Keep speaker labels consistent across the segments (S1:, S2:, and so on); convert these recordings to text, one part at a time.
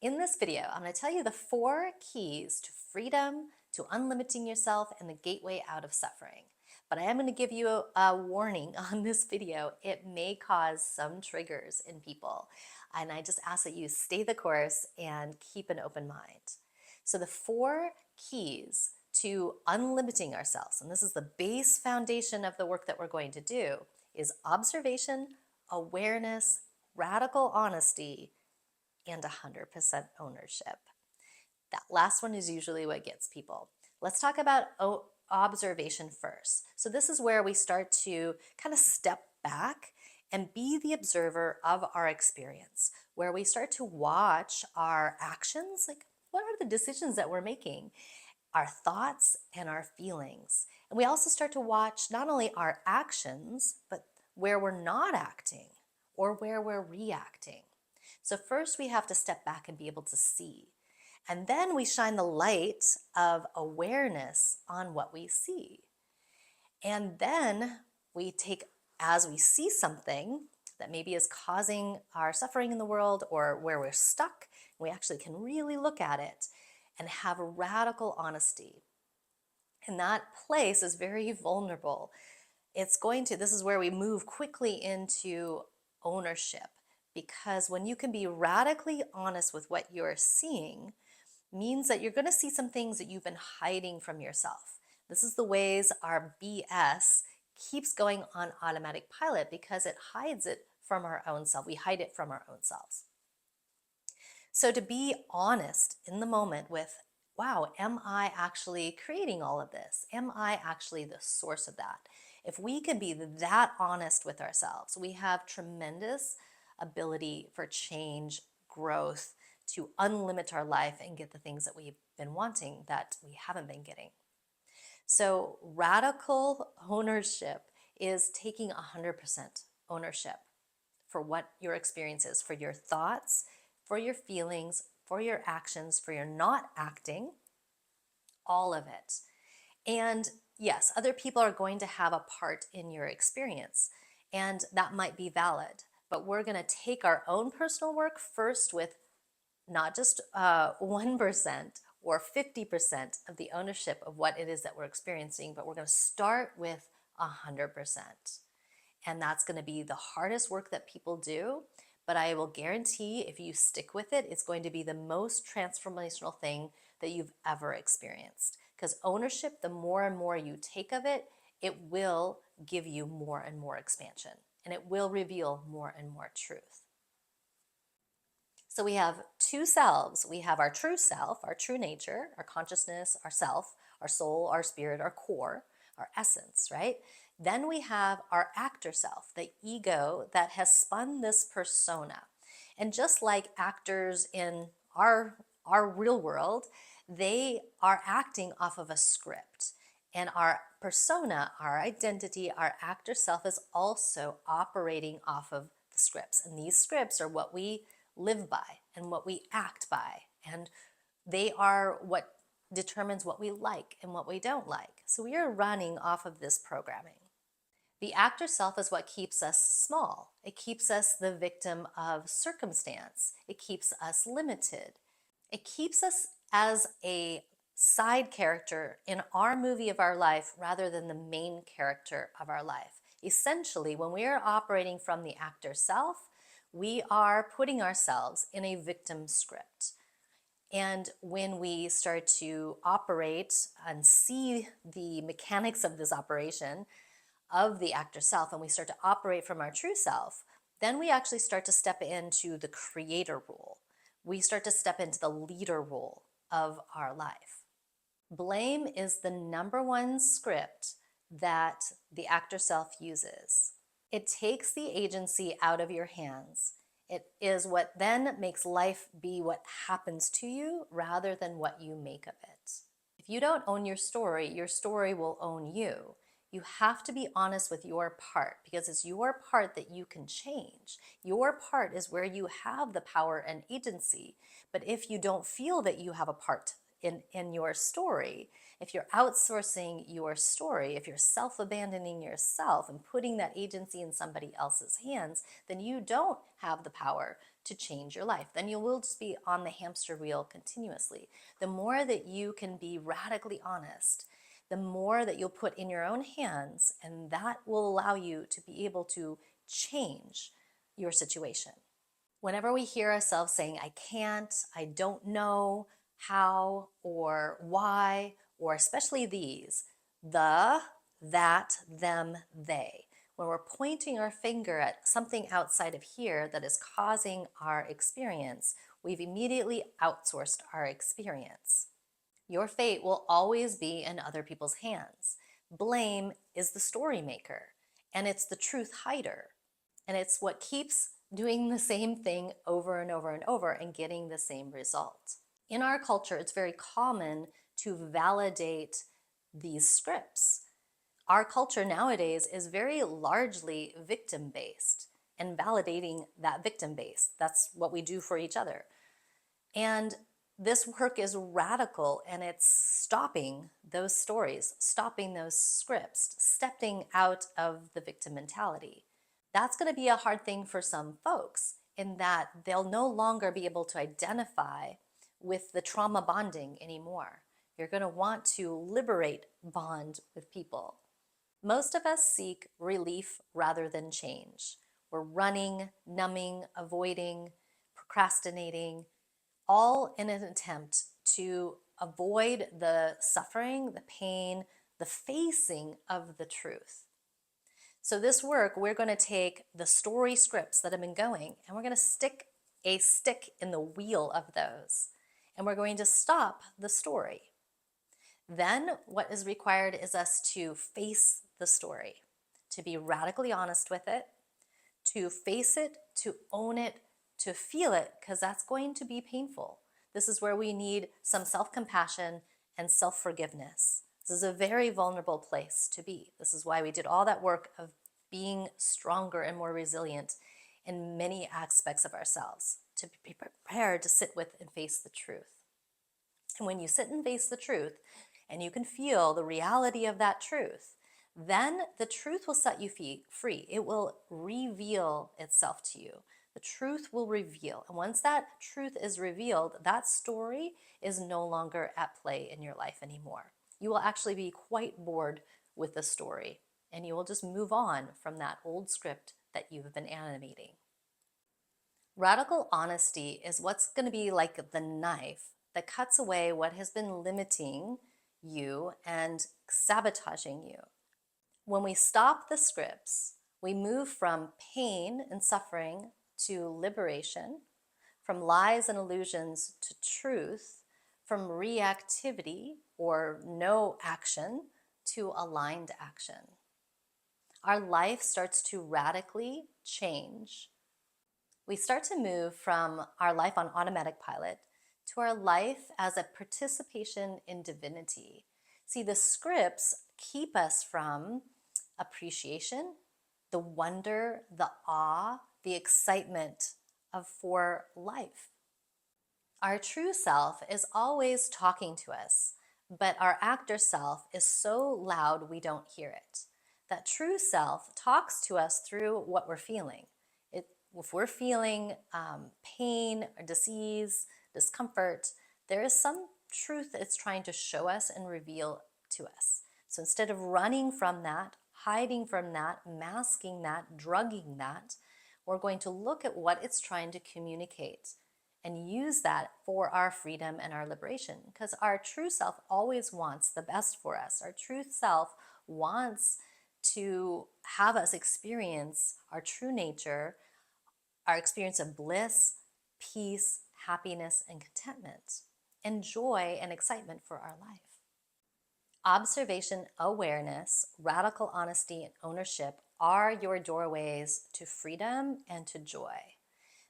S1: In this video, I'm going to tell you the 4 keys to freedom, to unlimiting yourself, and the gateway out of suffering. But I am going to give you a warning on this video. It may cause some triggers in people. And I just ask that you stay the course and keep an open mind. So the 4 keys to unlimiting ourselves, and this is the base foundation of the work that we're going to do, is observation, awareness, radical honesty, and 100% ownership. That last one is usually what gets people. Let's talk about observation first. So this is where we start to kind of step back and be the observer of our experience, where we start to watch our actions, like what are the decisions that we're making, our thoughts and our feelings. And we also start to watch not only our actions, but where we're not acting or where we're reacting. So first we have to step back and be able to see. And then we shine the light of awareness on what we see. And then we take, as we see something that maybe is causing our suffering in the world or where we're stuck, we actually can really look at it and have radical honesty. And that place is very vulnerable. This is where we move quickly into ownership, because when you can be radically honest with what you're seeing, means that you're going to see some things that you've been hiding from yourself. This is the ways our BS keeps going on automatic pilot, because it hides it from our own self. We hide it from our own selves. So to be honest in the moment with, wow, am I actually creating all of this? Am I actually the source of that? If we can be that honest with ourselves, we have tremendous ability for change, growth, to unlimit our life and get the things that we've been wanting that we haven't been getting. So radical ownership is taking 100% ownership for what your experience is, for your thoughts, for your feelings, for your actions, for your not acting, all of it. And yes, other people are going to have a part in your experience, and that might be valid. But we're going to take our own personal work first with not just 1% or 50% of the ownership of what it is that we're experiencing, but we're going to start with 100%. And that's going to be the hardest work that people do. But I will guarantee if you stick with it, it's going to be the most transformational thing that you've ever experienced. Because ownership, the more and more you take of it, it will give you more and more expansion. And it will reveal more and more truth. So we have 2 selves. We have our true self, our true nature, our consciousness, our self, our soul, our spirit, our core, our essence, right? Then we have our actor self, the ego that has spun this persona. And just like actors in our real world, they are acting off of a script. And our persona, our identity, our actor self is also operating off of the scripts. And these scripts are what we live by and what we act by. And they are what determines what we like and what we don't like. So we are running off of this programming. The actor self is what keeps us small. It keeps us the victim of circumstance. It keeps us limited. It keeps us as a side character in our movie of our life rather than the main character of our life. Essentially, when we are operating from the actor self, we are putting ourselves in a victim script. And when we start to operate and see the mechanics of this operation of the actor self, and we start to operate from our true self, then we actually start to step into the creator role. We start to step into the leader role of our life. Blame is the #1 script that the actor self uses. It takes the agency out of your hands. It is what then makes life be what happens to you rather than what you make of it. If you don't own your story will own you. You have to be honest with your part, because it's your part that you can change. Your part is where you have the power and agency. But if you don't feel that you have a part in your story, if you're outsourcing your story, if you're self-abandoning yourself and putting that agency in somebody else's hands, then you don't have the power to change your life. Then you will just be on the hamster wheel continuously. The more that you can be radically honest, the more that you'll put in your own hands, and that will allow you to be able to change your situation. Whenever we hear ourselves saying, I can't, I don't know how or why, or especially these, the, that, them, they, when we're pointing our finger at something outside of here that is causing our experience, we've immediately outsourced our experience. Your fate will always be in other people's hands. Blame is the story maker, and it's the truth hider. And it's what keeps doing the same thing over and over and over and getting the same result. In our culture, it's very common to validate these scripts. Our culture nowadays is very largely victim-based and validating that victim base. That's what we do for each other. And this work is radical, and it's stopping those stories, stopping those scripts, stepping out of the victim mentality. That's going to be a hard thing for some folks in that they'll no longer be able to identify with the trauma bonding anymore. You're going to want to liberate bond with people. Most of us seek relief rather than change. We're running, numbing, avoiding, procrastinating, all in an attempt to avoid the suffering, the pain, the facing of the truth. So this work, we're going to take the story scripts that have been going, and we're going to stick a stick in the wheel of those, and we're going to stop the story. Then what is required is us to face the story, to be radically honest with it, to face it, to own it, to feel it, because that's going to be painful. This is where we need some self-compassion and self-forgiveness. This is a very vulnerable place to be. This is why we did all that work of being stronger and more resilient in many aspects of ourselves, to be prepared to sit with and face the truth. And when you sit and face the truth, and you can feel the reality of that truth, then the truth will set you free. It will reveal itself to you. The truth will reveal. And once that truth is revealed, that story is no longer at play in your life anymore. You will actually be quite bored with the story, and you will just move on from that old script that you've been animating. Radical honesty is what's going to be like the knife that cuts away what has been limiting you and sabotaging you. When we stop the scripts, we move from pain and suffering to liberation, from lies and illusions to truth, from reactivity or no action to aligned action. Our life starts to radically change. We start to move from our life on automatic pilot to our life as a participation in divinity. See, the scripts keep us from appreciation, the wonder, the awe, the excitement for life. Our true self is always talking to us, but our actor self is so loud we don't hear it. That true self talks to us through what we're feeling. If we're feeling pain or disease, discomfort, there is some truth it's trying to show us and reveal to us. So instead of running from that, hiding from that, masking that, drugging that, we're going to look at what it's trying to communicate and use that for our freedom and our liberation, because our true self always wants the best for us. Our true self wants to have us experience our true nature, our experience of bliss, peace, happiness, and contentment, and joy and excitement for our life. Observation, awareness, radical honesty, and ownership are your doorways to freedom and to joy.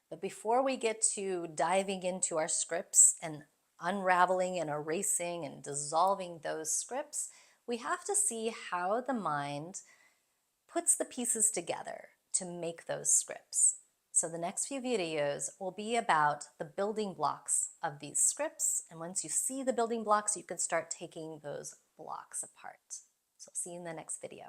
S1: But before we get to diving into our scripts and unraveling and erasing and dissolving those scripts, we have to see how the mind puts the pieces together to make those scripts. So the next few videos will be about the building blocks of these scripts. And once you see the building blocks, you can start taking those blocks apart. So see you in the next video.